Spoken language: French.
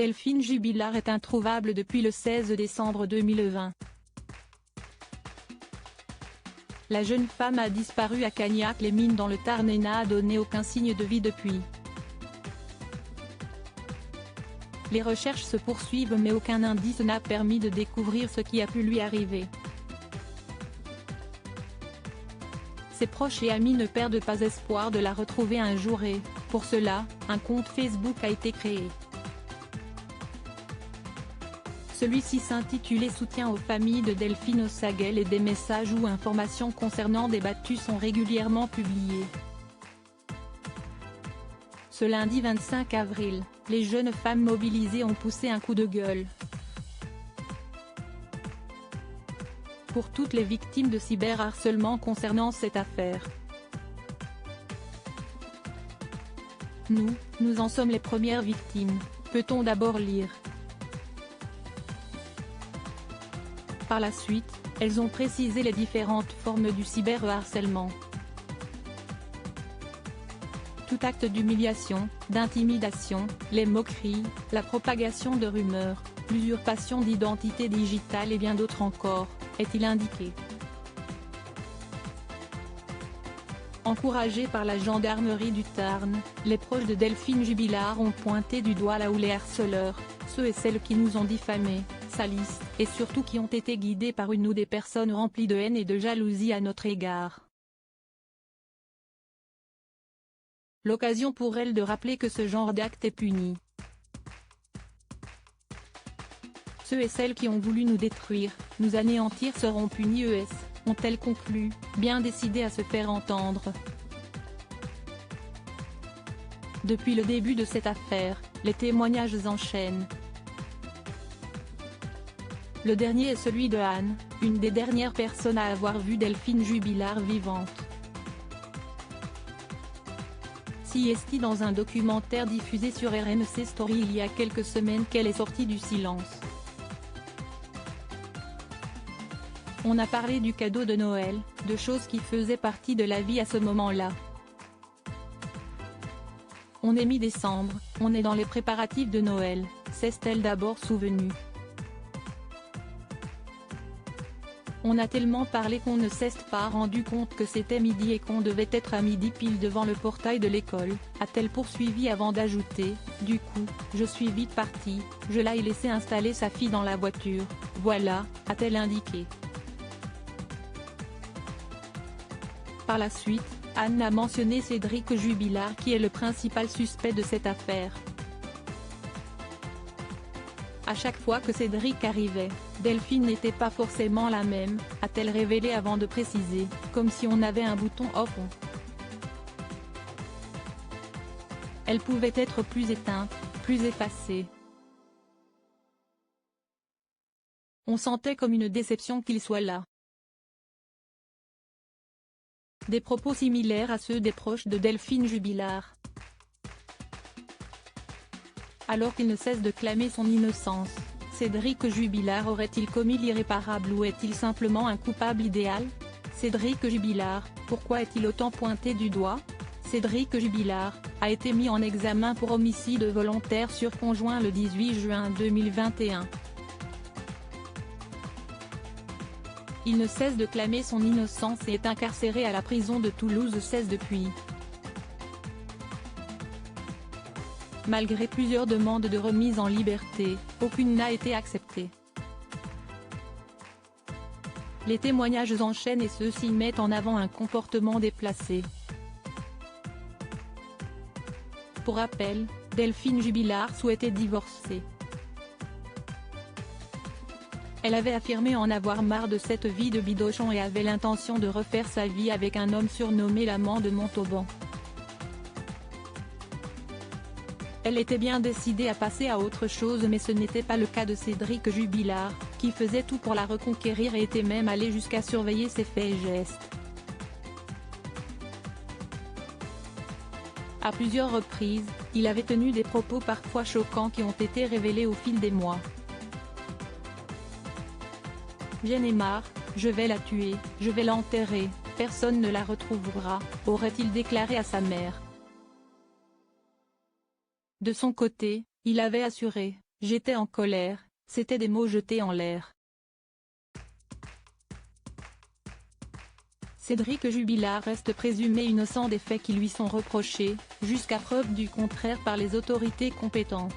Delphine Jubilard est introuvable depuis le 16 décembre 2020. La jeune femme a disparu à Cagnac-les-Mines dans le Tarn et n'a donné aucun signe de vie depuis. Les recherches se poursuivent mais aucun indice n'a permis de découvrir ce qui a pu lui arriver. Ses proches et amis ne perdent pas espoir de la retrouver un jour et, pour cela, un compte Facebook a été créé. Celui-ci s'intitulait Soutien aux familles de Delphine Ossaguel et des messages ou informations concernant des battus sont régulièrement publiés. Ce lundi 25 avril, les jeunes femmes mobilisées ont poussé un coup de gueule. Pour toutes les victimes de cyberharcèlement concernant cette affaire. Nous en sommes les premières victimes, peut-on d'abord lire. Par la suite, elles ont précisé les différentes formes du cyberharcèlement. Tout acte d'humiliation, d'intimidation, les moqueries, la propagation de rumeurs, l'usurpation d'identité digitale et bien d'autres encore, est-il indiqué. Encouragés par la gendarmerie du Tarn, les proches de Delphine Jubilard ont pointé du doigt là où les harceleurs, ceux et celles qui nous ont diffamés, salissent, et surtout qui ont été guidés par une ou des personnes remplies de haine et de jalousie à notre égard. L'occasion pour elles de rappeler que ce genre d'acte est puni. Ceux et celles qui ont voulu nous détruire, nous anéantir seront punis ont-elles conclu, bien décidées à se faire entendre. Depuis le début de cette affaire, les témoignages s'enchaînent. Le dernier est celui de Anne, une des dernières personnes à avoir vu Delphine Jubilard vivante. Si est-il dans un documentaire diffusé sur RMC Story il y a quelques semaines qu'elle est sortie du silence. On a parlé du cadeau de Noël, de choses qui faisaient partie de la vie à ce moment-là. On est mi-décembre, on est dans les préparatifs de Noël, s'est-elle d'abord souvenue. On a tellement parlé qu'on ne s'est pas rendu compte que c'était midi et qu'on devait être à midi pile devant le portail de l'école, a-t-elle poursuivi avant d'ajouter, du coup, je suis vite partie, je l'ai laissé installer sa fille dans la voiture, voilà, a-t-elle indiqué. Par la suite, Anne a mentionné Cédric Jubilard qui est le principal suspect de cette affaire. À chaque fois que Cédric arrivait, Delphine n'était pas forcément la même, a-t-elle révélé avant de préciser, comme si on avait un bouton off-on. Elle pouvait être plus éteinte, plus effacée. On sentait comme une déception qu'il soit là. Des propos similaires à ceux des proches de Delphine Jubilard. Alors qu'il ne cesse de clamer son innocence, Cédric Jubilard aurait-il commis l'irréparable ou est-il simplement un coupable idéal? Cédric Jubilard, pourquoi est-il autant pointé du doigt? Cédric Jubilard a été mis en examen pour homicide volontaire sur conjoint le 18 juin 2021. Il ne cesse de clamer son innocence et est incarcéré à la prison de Toulouse depuis. Malgré plusieurs demandes de remise en liberté, aucune n'a été acceptée. Les témoignages s'enchaînent et ceux-ci mettent en avant un comportement déplacé. Pour rappel, Delphine Jubilard souhaitait divorcer. Elle avait affirmé en avoir marre de cette vie de bidochon et avait l'intention de refaire sa vie avec un homme surnommé l'amant de Montauban. Elle était bien décidée à passer à autre chose mais ce n'était pas le cas de Cédric Jubilard, qui faisait tout pour la reconquérir et était même allé jusqu'à surveiller ses faits et gestes. À plusieurs reprises, il avait tenu des propos parfois choquants qui ont été révélés au fil des mois. J'en ai marre, je vais la tuer, je vais l'enterrer, personne ne la retrouvera, aurait-il déclaré à sa mère. De son côté, il avait assuré J'étais en colère, c'était des mots jetés en l'air. Cédric Jubilard reste présumé innocent des faits qui lui sont reprochés, jusqu'à preuve du contraire par les autorités compétentes.